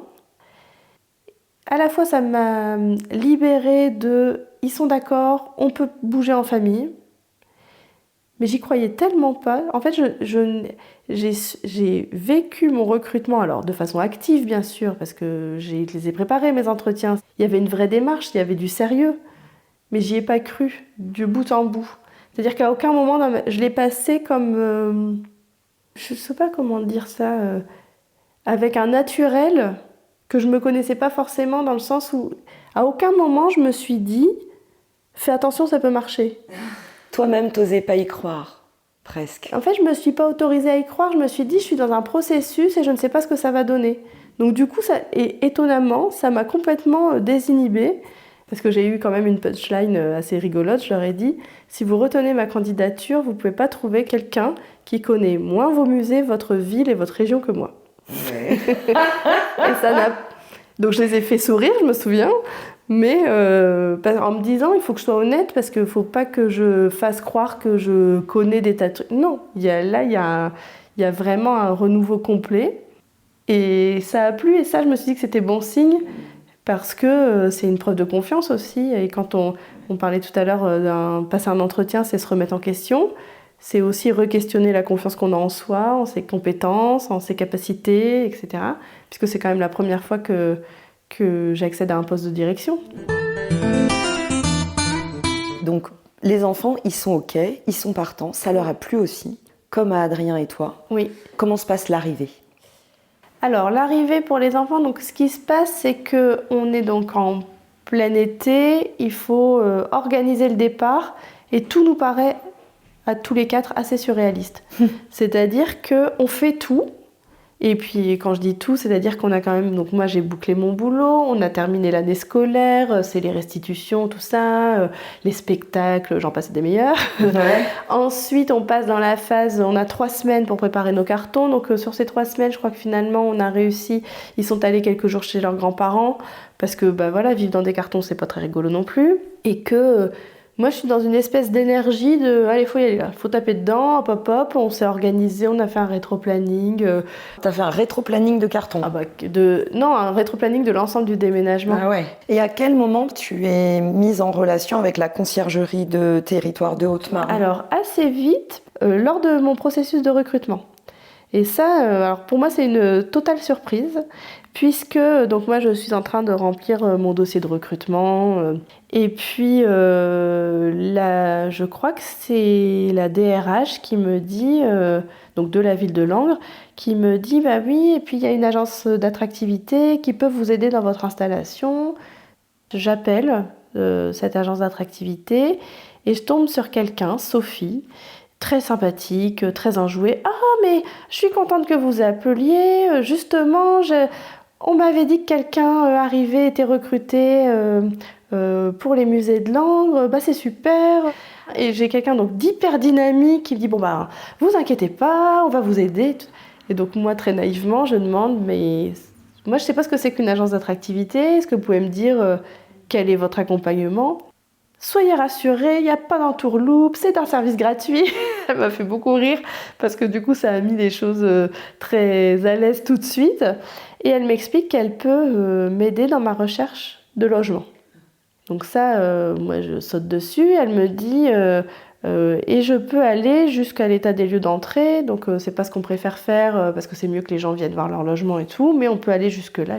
À la fois, ça m'a libérée de « ils sont d'accord, on peut bouger en famille ». Mais j'y croyais tellement pas. En fait, j'ai vécu mon recrutement, alors de façon active bien sûr, parce que je les ai préparés, mes entretiens. Il y avait une vraie démarche, il y avait du sérieux. Mais j'y ai pas cru, du bout en bout. C'est-à-dire qu'à aucun moment, je l'ai passé comme... je sais pas comment dire ça... avec un naturel que je me connaissais pas forcément, dans le sens où à aucun moment je me suis dit « fais attention, ça peut marcher ». Toi-même, t'osais pas y croire, presque. En fait, je me suis pas autorisée à y croire, je me suis dit « je suis dans un processus et je ne sais pas ce que ça va donner ». Donc du coup, étonnamment, ça m'a complètement désinhibée, parce que j'ai eu quand même une punchline assez rigolote. Je leur ai dit « si vous retenez ma candidature, vous pouvez pas trouver quelqu'un qui connaît moins vos musées, votre ville et votre région que moi ». Ouais. Donc je les ai fait sourire, je me souviens, mais en me disant il faut que je sois honnête parce qu'il ne faut pas que je fasse croire que je connais des tas de trucs. Non, il y a vraiment un renouveau complet et ça a plu, et ça je me suis dit que c'était bon signe parce que c'est une preuve de confiance aussi. Et quand on parlait tout à l'heure passer un entretien, c'est se remettre en question. C'est aussi re-questionner la confiance qu'on a en soi, en ses compétences, en ses capacités, etc. Puisque c'est quand même la première fois que j'accède à un poste de direction. Donc, les enfants, ils sont OK, ils sont partants, ça leur a plu aussi, comme à Adrien et toi. Oui. Comment se passe l'arrivée ? Alors, l'arrivée pour les enfants, donc ce qui se passe, c'est qu'on est donc en plein été, il faut organiser le départ, et tout nous paraît à tous les quatre assez surréaliste. C'est-à-dire qu'on fait tout, et puis quand je dis tout, c'est-à-dire qu'on a quand même... Donc moi j'ai bouclé mon boulot, on a terminé l'année scolaire, c'est les restitutions, tout ça, les spectacles, j'en passe des meilleurs. Ouais. Ensuite on passe dans la phase, on a 3 semaines pour préparer nos cartons, donc sur ces 3 semaines, je crois que finalement on a réussi, ils sont allés quelques jours chez leurs grands-parents, parce que voilà, vivre dans des cartons c'est pas très rigolo non plus, et que... Moi, je suis dans une espèce d'énergie de « allez, faut y aller là, faut taper dedans, hop, hop, hop ». On s'est organisé, on a fait un rétro-planning. T'as fait un rétro-planning de carton ? Non, un rétro-planning de l'ensemble du déménagement. Ah ouais. Et à quel moment tu es mise en relation avec la conciergerie de territoire de Haute-Marne ? Alors, assez vite, lors de mon processus de recrutement. Et ça, alors pour moi, c'est une totale surprise, puisque donc moi, je suis en train de remplir mon dossier de recrutement. Et puis, je crois que c'est la DRH qui me dit, donc de la ville de Langres, qui me dit, bah oui, et puis il y a une agence d'attractivité qui peut vous aider dans votre installation. J'appelle cette agence d'attractivité et je tombe sur quelqu'un, Sophie, très sympathique, très enjouée. « Ah, mais je suis contente que vous appeliez. Justement, on m'avait dit que quelqu'un arrivait, était recruté pour les musées de Langres. Bah, c'est super. » Et j'ai quelqu'un donc d'hyper dynamique qui me dit « Bon, bah, vous inquiétez pas, on va vous aider. » Et donc moi, très naïvement, je demande « Mais moi, je sais pas ce que c'est qu'une agence d'attractivité. Est-ce que vous pouvez me dire quel est votre accompagnement ?» Soyez rassurés, il n'y a pas d'entourloupe, c'est un service gratuit. Elle m'a fait beaucoup rire parce que du coup ça a mis des choses très à l'aise tout de suite. Et elle m'explique qu'elle peut m'aider dans ma recherche de logement. Donc ça, moi je saute dessus. Elle me dit et je peux aller jusqu'à l'état des lieux d'entrée. Donc c'est pas ce qu'on préfère faire parce que c'est mieux que les gens viennent voir leur logement et tout, mais on peut aller jusque là.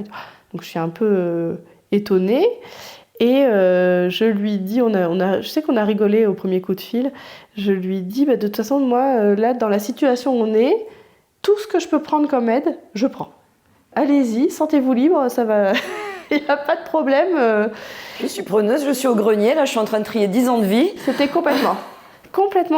Donc je suis un peu étonnée. Et je lui dis, je sais qu'on a rigolé au premier coup de fil, je lui dis, de toute façon, moi, là, dans la situation où on est, tout ce que je peux prendre comme aide, je prends. Allez-y, sentez-vous libre, ça va, il n'y a pas de problème. Je suis preneuse, je suis au grenier, là, je suis en train de trier 10 ans de vie. C'était complètement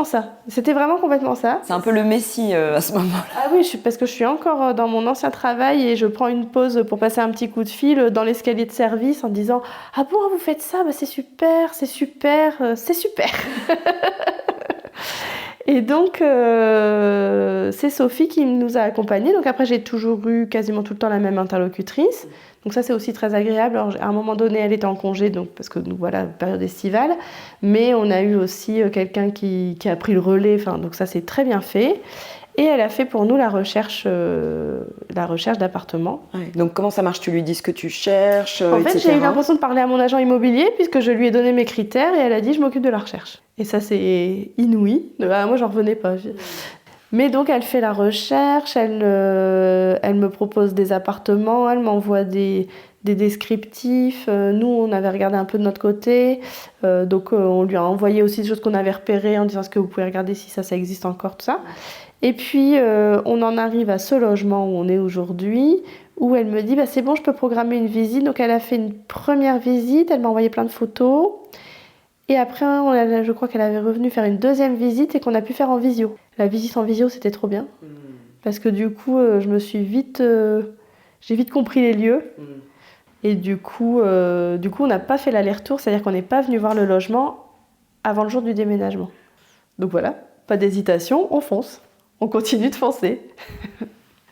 ça. C'était vraiment complètement ça. C'est un peu le messie à ce moment-là. Ah oui, parce que je suis encore dans mon ancien travail et je prends une pause pour passer un petit coup de fil dans l'escalier de service en disant « Ah bon, vous faites ça ? Bah, c'est super, c'est super, c'est super !» Et donc, c'est Sophie qui nous a accompagnés. Donc après, j'ai toujours eu quasiment tout le temps la même interlocutrice. Donc ça, c'est aussi très agréable. Alors, à un moment donné, elle était en congé, donc, parce que nous voilà, période estivale. Mais on a eu aussi quelqu'un qui a pris le relais. Enfin, donc ça, c'est très bien fait. Et elle a fait pour nous la recherche d'appartements. Ouais. Donc comment ça marche? Tu lui dis ce que tu cherches, En fait, etc. j'ai eu l'impression de parler à mon agent immobilier puisque je lui ai donné mes critères et elle a dit je m'occupe de la recherche. Et ça, c'est inouï. Moi, j'en revenais pas. Mais donc, elle fait la recherche, elle me propose des appartements, elle m'envoie des descriptifs. Nous, on avait regardé un peu de notre côté. Donc, on lui a envoyé aussi des choses qu'on avait repérées en disant est-ce que vous pouvez regarder si ça existe encore, tout ça. Et puis, on en arrive à ce logement où on est aujourd'hui, où elle me dit c'est bon, je peux programmer une visite. Donc, elle a fait une première visite, elle m'a envoyé plein de photos. Et après, je crois qu'elle avait revenu faire une deuxième visite et qu'on a pu faire en visio. La visite en visio, c'était trop bien. Parce que du coup, j'ai vite compris les lieux. Et du coup, on n'a pas fait l'aller-retour, c'est-à-dire qu'on n'est pas venu voir le logement avant le jour du déménagement. Donc voilà, pas d'hésitation, on fonce. On continue de foncer.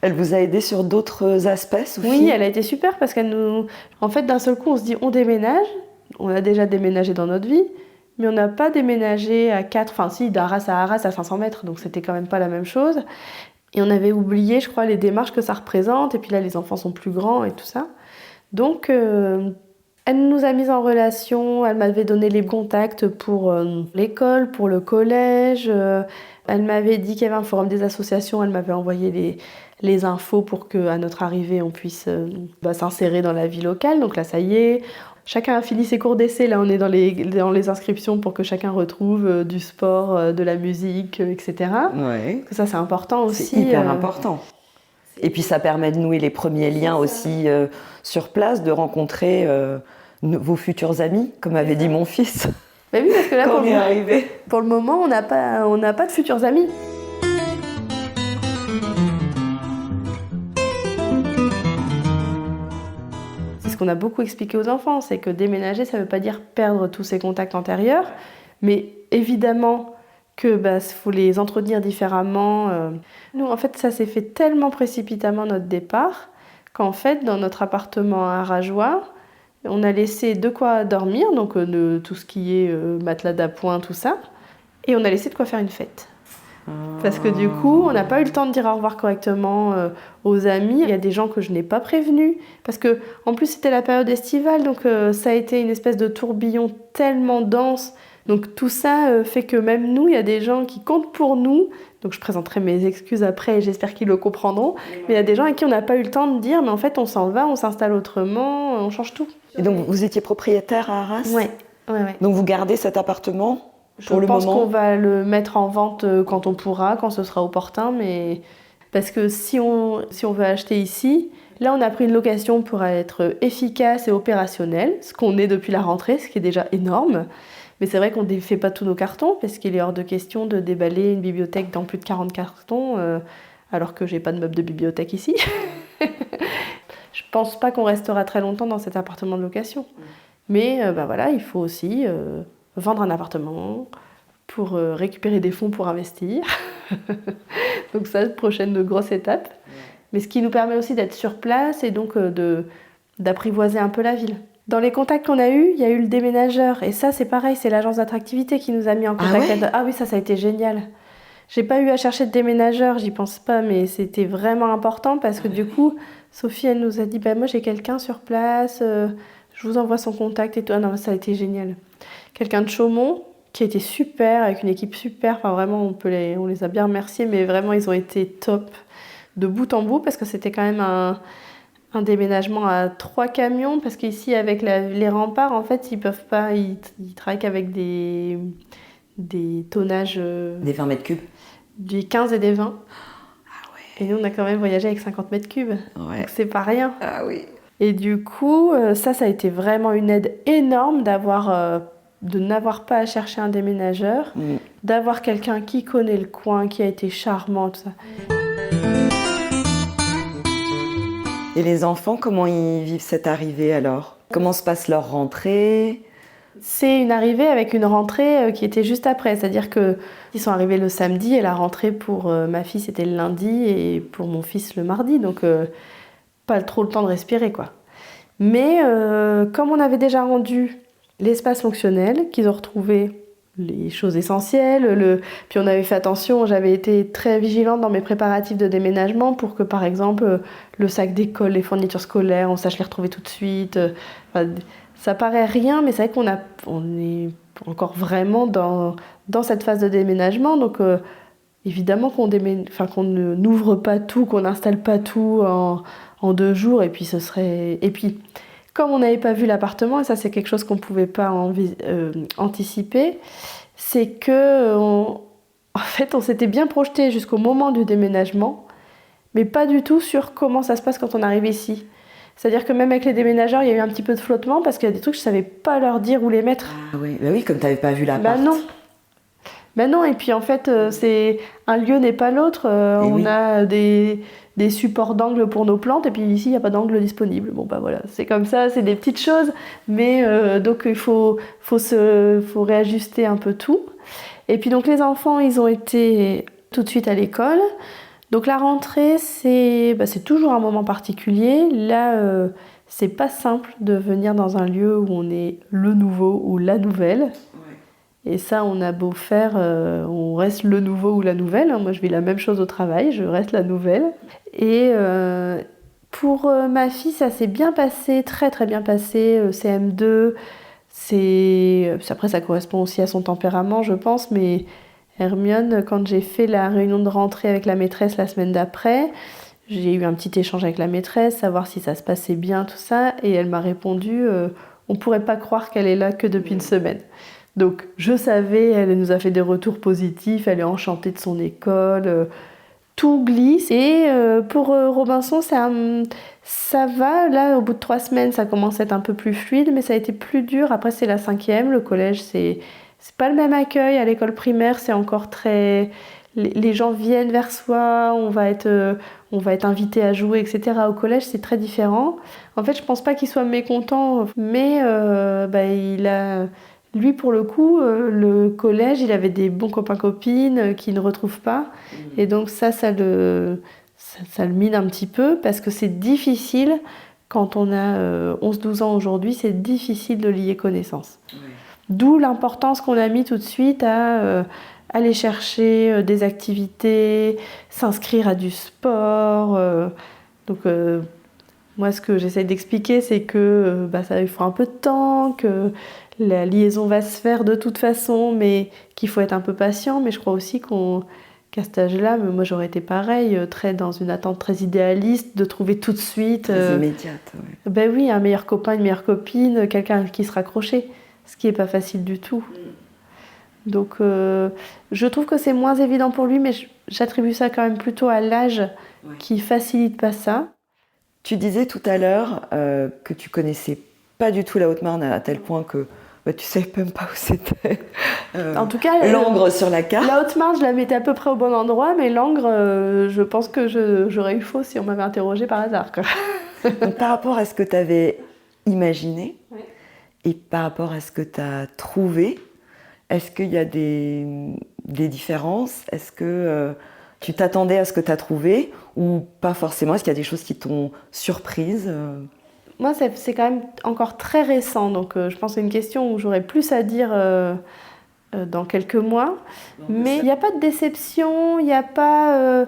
Elle vous a aidé sur d'autres aspects, Sophie? Oui, elle a été super parce en fait, d'un seul coup, on se dit on déménage. On a déjà déménagé dans notre vie, mais on n'a pas déménagé à 4, enfin si, d'Arras à Arras à 500 mètres, donc c'était quand même pas la même chose. Et on avait oublié, je crois, les démarches que ça représente, et puis là, les enfants sont plus grands et tout ça. Donc, elle nous a mis en relation, elle m'avait donné les contacts pour l'école, pour le collège. Elle m'avait dit qu'il y avait un forum des associations, elle m'avait envoyé les infos pour qu'à notre arrivée, on puisse s'insérer dans la vie locale. Donc là, ça y est. Chacun a fini ses cours d'essai, là on est dans les inscriptions pour que chacun retrouve du sport, de la musique, etc. Ouais. Ça c'est important aussi. C'est hyper important. Et puis ça permet de nouer les premiers liens aussi sur place, de rencontrer vos futurs amis, comme avait dit mon fils. Mais oui, parce que là Quand pour le moment on n'a pas de futurs amis. Ce qu'on a beaucoup expliqué aux enfants, c'est que déménager, ça ne veut pas dire perdre tous ses contacts antérieurs, mais évidemment que faut les entretenir différemment. Nous, en fait, ça s'est fait tellement précipitamment notre départ qu'en fait, dans notre appartement à Rajoie, on a laissé de quoi dormir, donc tout ce qui est matelas d'appoint, tout ça, et on a laissé de quoi faire une fête. Parce que du coup, on n'a pas eu le temps de dire au revoir correctement aux amis. Il y a des gens que je n'ai pas prévenus. Parce que, en plus, c'était la période estivale, donc ça a été une espèce de tourbillon tellement dense. Donc tout ça fait que même nous, il y a des gens qui comptent pour nous. Donc je présenterai mes excuses après et j'espère qu'ils le comprendront. Mais il y a des gens à qui on n'a pas eu le temps de dire, mais en fait, on s'en va, on s'installe autrement, on change tout. Et donc, vous étiez propriétaire à Arras? Ouais. Donc vous gardez cet appartement? Je pense qu'on va le mettre en vente quand on pourra, quand ce sera opportun, mais parce que si on veut acheter ici, là on a pris une location pour être efficace et opérationnel, ce qu'on est depuis la rentrée, ce qui est déjà énorme. Mais c'est vrai qu'on ne défait pas tous nos cartons, parce qu'il est hors de question de déballer une bibliothèque dans plus de 40 cartons, alors que j'ai pas de meuble de bibliothèque ici. Je pense pas qu'on restera très longtemps dans cet appartement de location. Mais voilà, il faut aussi vendre un appartement pour récupérer des fonds pour investir. Donc ça, prochaine grosse étape. Mais ce qui nous permet aussi d'être sur place et donc d'apprivoiser un peu la ville. Dans les contacts qu'on a eus, il y a eu le déménageur. Et ça, c'est pareil, c'est l'agence d'attractivité qui nous a mis en contact. Ah oui, ça a été génial. J'ai pas eu à chercher de déménageur, j'y pense pas, mais c'était vraiment important parce que du coup, Sophie, elle nous a dit moi j'ai quelqu'un sur place, je vous envoie son contact et tout. Ah non, ça a été génial. Quelqu'un de Chaumont qui a été super, avec une équipe super. Enfin, vraiment, on les a bien remerciés, mais vraiment, ils ont été top de bout en bout parce que c'était quand même un déménagement à 3 camions. Parce qu'ici, avec les remparts, en fait, ils peuvent pas. Ils travaillent qu'avec des tonnages. Des 20 mètres cubes? Des 15 et des 20. Ah ouais. Et nous, on a quand même voyagé avec 50 mètres cubes. Ouais. Donc, c'est pas rien. Ah oui. Et du coup, ça a été vraiment une aide énorme de n'avoir pas à chercher un déménageur, d'avoir quelqu'un qui connaît le coin, qui a été charmant, tout ça. Et les enfants, comment ils vivent cette arrivée alors? Comment se passe leur rentrée? C'est une arrivée avec une rentrée qui était juste après. C'est-à-dire qu'ils sont arrivés le samedi et la rentrée pour ma fille, c'était le lundi et pour mon fils, le mardi. Donc, pas trop le temps de respirer, quoi. Mais comme on avait déjà rendu l'espace fonctionnel, qu'ils ont retrouvé les choses essentielles, puis on avait fait attention, j'avais été très vigilante dans mes préparatifs de déménagement pour que, par exemple, le sac d'école, les fournitures scolaires, on sache les retrouver tout de suite. Enfin, ça paraît rien, mais c'est vrai on est encore vraiment dans cette phase de déménagement. Donc, évidemment qu'on n'ouvre pas tout, qu'on n'installe pas tout en 2 jours. Et puis, comme on n'avait pas vu l'appartement, et ça c'est quelque chose qu'on ne pouvait pas anticiper, c'est que en fait on s'était bien projeté jusqu'au moment du déménagement, mais pas du tout sur comment ça se passe quand on arrive ici. C'est-à-dire que même avec les déménageurs, il y a eu un petit peu de flottement parce qu'il y a des trucs que je ne savais pas leur dire où les mettre. Ah oui, bah oui, comme tu n'avais pas vu l'appart. Ben non, et puis en fait, un lieu n'est pas l'autre. On a des supports d'angle pour nos plantes, et puis ici, il n'y a pas d'angle disponible. Bon, bah voilà, c'est comme ça, c'est des petites choses, mais donc il faut réajuster un peu tout. Et puis donc les enfants, ils ont été tout de suite à l'école. Donc la rentrée, c'est toujours un moment particulier. Là, c'est pas simple de venir dans un lieu où on est le nouveau ou la nouvelle. Et ça, on a beau faire, on reste le nouveau ou la nouvelle. Moi, je vis la même chose au travail, je reste la nouvelle. Et pour ma fille, ça s'est bien passé, très très bien passé. CM2, après, ça correspond aussi à son tempérament, je pense. Mais Hermione, quand j'ai fait la réunion de rentrée avec la maîtresse la semaine d'après, j'ai eu un petit échange avec la maîtresse, savoir si ça se passait bien, tout ça. Et elle m'a répondu, on ne pourrait pas croire qu'elle est là que depuis une semaine. Donc je savais, elle nous a fait des retours positifs, elle est enchantée de son école, tout glisse. Et pour Robinson, ça va, là au bout de 3 semaines, ça commence à être un peu plus fluide, mais ça a été plus dur. Après c'est la 5e, le collège c'est pas le même accueil. À l'école primaire c'est encore très... Les gens viennent vers soi, on va être invité à jouer, etc. Au collège c'est très différent. En fait je pense pas qu'il soit mécontent, mais lui, pour le coup, le collège, il avait des bons copains-copines qu'il ne retrouve pas. Et donc ça le mine un petit peu parce que c'est difficile, quand on a 11-12 ans aujourd'hui, c'est difficile de lier connaissances. Oui. D'où l'importance qu'on a mis tout de suite à aller chercher des activités, s'inscrire à du sport. Moi, ce que j'essaie d'expliquer, c'est que ça il faut un peu de temps, que la liaison va se faire de toute façon, mais qu'il faut être un peu patient. Mais je crois aussi qu'à cet âge-là, moi j'aurais été pareil, dans une attente très idéaliste, de trouver tout de suite... Très immédiate, ouais. Ben oui, un meilleur copain, une meilleure copine, quelqu'un qui se raccrochait, ce qui n'est pas facile du tout. Donc je trouve que c'est moins évident pour lui, mais j'attribue ça quand même plutôt à l'âge qui facilite pas ça. Tu disais tout à l'heure que tu connaissais pas du tout la Haute-Marne à tel point que tu savais même pas où c'était. En tout cas, Langres sur la carte. La Haute-Marne, je la mettais à peu près au bon endroit, mais Langres, je pense que j'aurais eu faux si on m'avait interrogée par hasard, quoi. Donc, par rapport à ce que tu avais imaginé et par rapport à ce que tu as trouvé, est-ce qu'il y a des différences ? Est-ce que tu t'attendais à ce que tu as trouvé ou pas forcément ? Est-ce qu'il y a des choses qui t'ont surprise ? Moi, c'est quand même encore très récent, donc je pense que c'est une question où j'aurais plus à dire dans quelques mois. Mais il n'y a pas de déception, il n'y a pas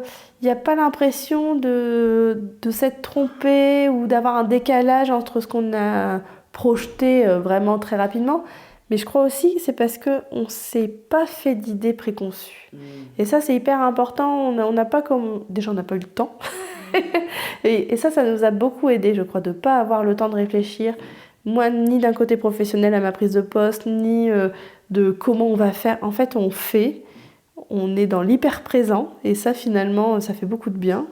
l'impression de s'être trompé ou d'avoir un décalage entre ce qu'on a projeté vraiment très rapidement. Mais je crois aussi que c'est parce qu'on ne s'est pas fait d'idées préconçues. Et ça, c'est hyper important. Déjà, on n'a pas eu le temps. et ça nous a beaucoup aidé, je crois, de ne pas avoir le temps de réfléchir. Moi, ni d'un côté professionnel à ma prise de poste, ni de comment on va faire. En fait, on fait. On est dans l'hyper-présent. Et ça, finalement, ça fait beaucoup de bien.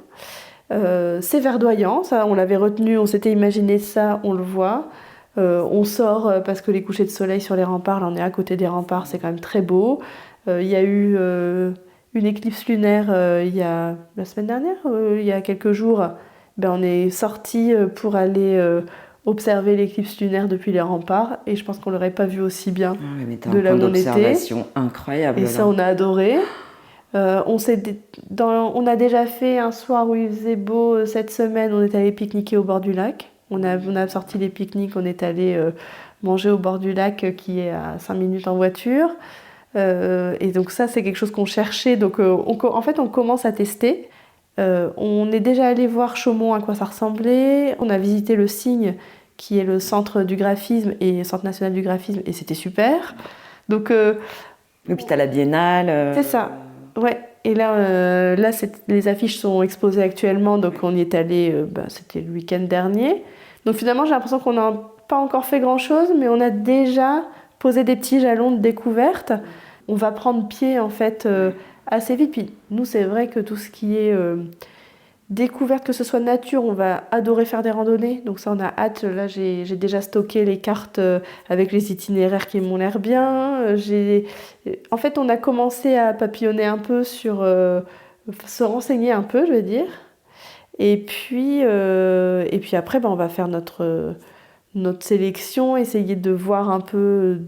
C'est verdoyant. Ça, on l'avait retenu, on s'était imaginé ça, on le voit. On sort parce que les couchers de soleil sur les remparts, là on est à côté des remparts, c'est quand même très beau. Il y a eu une éclipse lunaire la semaine dernière, il y a quelques jours. On est sortis pour aller observer l'éclipse lunaire depuis les remparts et je pense qu'on l'aurait pas vu aussi bien Mais t'as de un là point où on était. d'observation incroyable. Et ça, on a adoré. On a déjà fait un soir où il faisait beau cette semaine, on est allé pique-niquer au bord du lac. On a sorti les pique-niques, on est allé manger au bord du lac qui est à 5 minutes en voiture. Et donc ça, c'est quelque chose qu'on cherchait. Donc en fait, on commence à tester. On est déjà allé voir Chaumont à quoi ça ressemblait. On a visité le Cygne, qui est le centre du graphisme et centre national du graphisme, et c'était super. Donc Et puis t'as la biennale. c'est ça. Ouais. Et là, les affiches sont exposées actuellement, donc on y est allé. C'était le week-end dernier. Donc finalement, j'ai l'impression qu'on n'a pas encore fait grand-chose, mais on a déjà posé des petits jalons de découverte. On va prendre pied en fait assez vite. Puis nous, c'est vrai que tout ce qui est découverte, que ce soit nature, on va adorer faire des randonnées. Donc ça, on a hâte. Là, j'ai déjà stocké les cartes avec les itinéraires qui m'ont l'air bien. En fait, on a commencé à papillonner un peu sur... se renseigner un peu, je veux dire. Et puis après, on va faire notre sélection, essayer de voir un peu,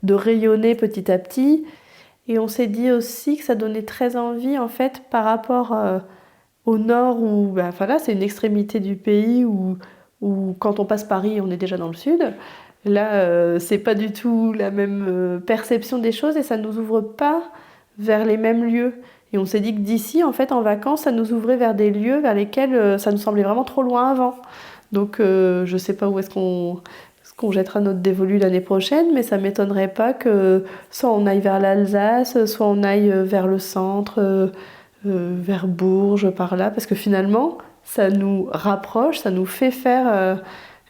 de rayonner petit à petit. Et on s'est dit aussi que ça donnait très envie, en fait, par rapport au nord, où là, c'est une extrémité du pays où quand on passe Paris, on est déjà dans le sud. Là, c'est pas du tout la même perception des choses et ça nous ouvre pas vers les mêmes lieux. Et on s'est dit que d'ici, en fait, en vacances, ça nous ouvrait vers des lieux vers lesquels ça nous semblait vraiment trop loin avant. Donc, je sais pas où est-ce qu'on jettera notre dévolu l'année prochaine, mais ça m'étonnerait pas que soit on aille vers l'Alsace, soit on aille vers le centre, vers Bourges, par là, parce que finalement, ça nous rapproche, ça nous fait faire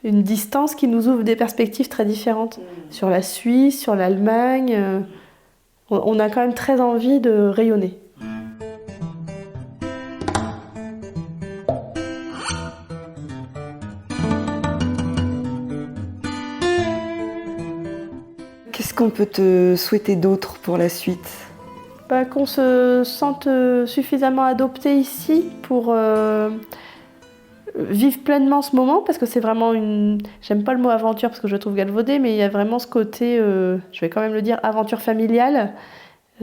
une distance qui nous ouvre des perspectives très différentes. Sur la Suisse, sur l'Allemagne, on a quand même très envie de rayonner. Qu'est-ce qu'on peut te souhaiter d'autre pour la suite ? Qu'on se sente suffisamment adopté ici pour vivre pleinement ce moment, parce que c'est vraiment j'aime pas le mot aventure parce que je le trouve galvaudé, mais il y a vraiment ce côté, je vais quand même le dire, aventure familiale.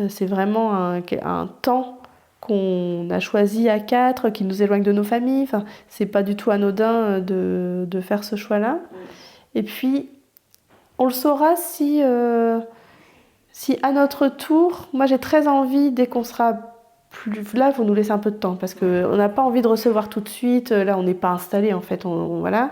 C'est vraiment un temps qu'on a choisi à 4, qui nous éloigne de nos familles. Enfin, c'est pas du tout anodin de faire ce choix-là. Et puis, on le saura si à notre tour, moi j'ai très envie, dès qu'on sera plus là, il faut nous laisser un peu de temps, parce qu'on n'a pas envie de recevoir tout de suite, là on n'est pas installé en fait, voilà.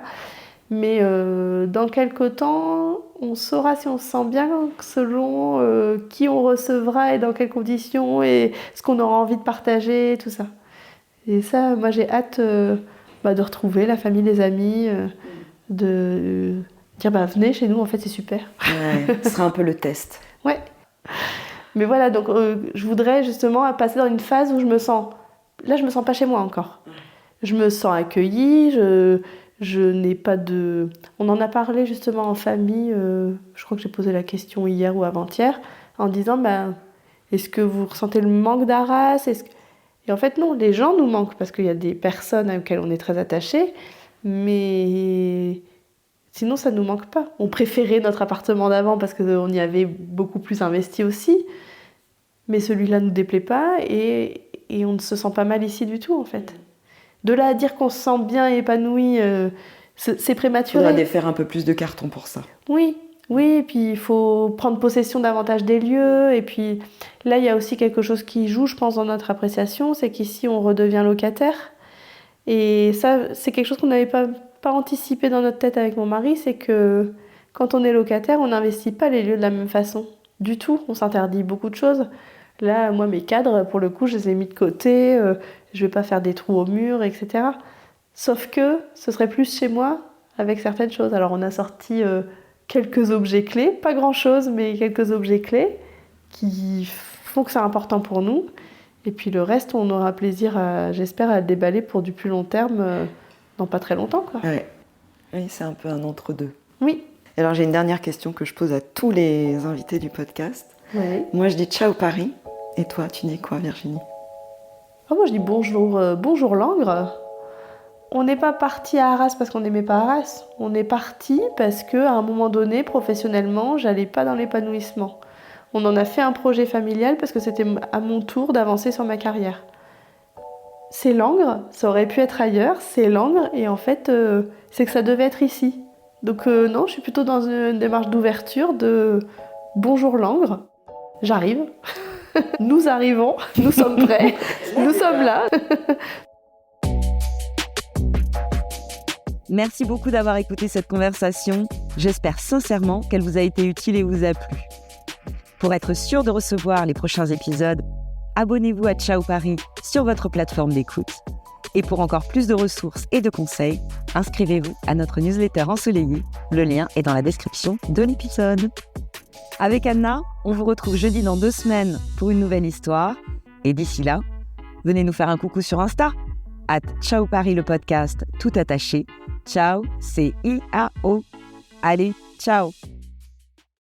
Mais dans quelques temps, on saura si on se sent bien selon qui on recevra et dans quelles conditions, et ce qu'on aura envie de partager, tout ça. Et ça, moi j'ai hâte de retrouver la famille, les amis, de dire venez chez nous, en fait c'est super. Ouais, ce sera un peu le test. Ouais. Mais voilà, donc je voudrais justement passer dans une phase où je me sens pas chez moi encore. Je me sens accueillie, je n'ai pas de... On en a parlé justement en famille, je crois que j'ai posé la question hier ou avant-hier, en disant, est-ce que vous ressentez le manque d'Arras ? Et en fait non, les gens nous manquent, parce qu'il y a des personnes auxquelles on est très attachés, mais... Sinon, ça ne nous manque pas. On préférait notre appartement d'avant parce qu'on y avait beaucoup plus investi aussi. Mais celui-là ne nous déplaît pas et on ne se sent pas mal ici du tout, en fait. De là à dire qu'on se sent bien épanoui, c'est prématuré. Il faudra défaire un peu plus de carton pour ça. Oui, et puis il faut prendre possession davantage des lieux. Et puis là, il y a aussi quelque chose qui joue, je pense, dans notre appréciation, c'est qu'ici, on redevient locataire. Et ça, c'est quelque chose qu'on n'avait pas anticipé dans notre tête avec mon mari, c'est que quand on est locataire, on n'investit pas les lieux de la même façon. Du tout, on s'interdit beaucoup de choses. Là, moi, mes cadres, pour le coup, je les ai mis de côté, je vais pas faire des trous au mur, etc. Sauf que ce serait plus chez moi avec certaines choses. Alors, on a sorti quelques objets clés, pas grand-chose, mais quelques objets clés qui font que c'est important pour nous. Et puis le reste, on aura plaisir, j'espère, à le déballer pour du plus long terme dans pas très longtemps, quoi. Ouais. Oui, c'est un peu un entre-deux. Oui. Alors j'ai une dernière question que je pose à tous les invités du podcast. Oui. Moi je dis ciao Paris. Et toi, tu dis quoi, Virginie ? Moi je dis bonjour Langres. On n'est pas parti à Arras parce qu'on n'aimait pas Arras. On est parti parce qu'à un moment donné, professionnellement, j'allais pas dans l'épanouissement. On en a fait un projet familial parce que c'était à mon tour d'avancer sur ma carrière. C'est Langres, ça aurait pu être ailleurs, c'est Langres, et en fait, c'est que ça devait être ici. Donc non, je suis plutôt dans une démarche d'ouverture, de bonjour Langres, j'arrive, nous arrivons, nous sommes prêts, nous sommes là. Merci beaucoup d'avoir écouté cette conversation. J'espère sincèrement qu'elle vous a été utile et vous a plu. Pour être sûr de recevoir les prochains épisodes, abonnez-vous à Ciao Paris sur votre plateforme d'écoute. Et pour encore plus de ressources et de conseils, inscrivez-vous à notre newsletter ensoleillée. Le lien est dans la description de l'épisode. Avec Anna, on vous retrouve jeudi dans 2 semaines pour une nouvelle histoire. Et d'ici là, venez nous faire un coucou sur Insta, @Ciao Paris le podcast, tout attaché. Ciao, c'est I-A-O. Allez, ciao!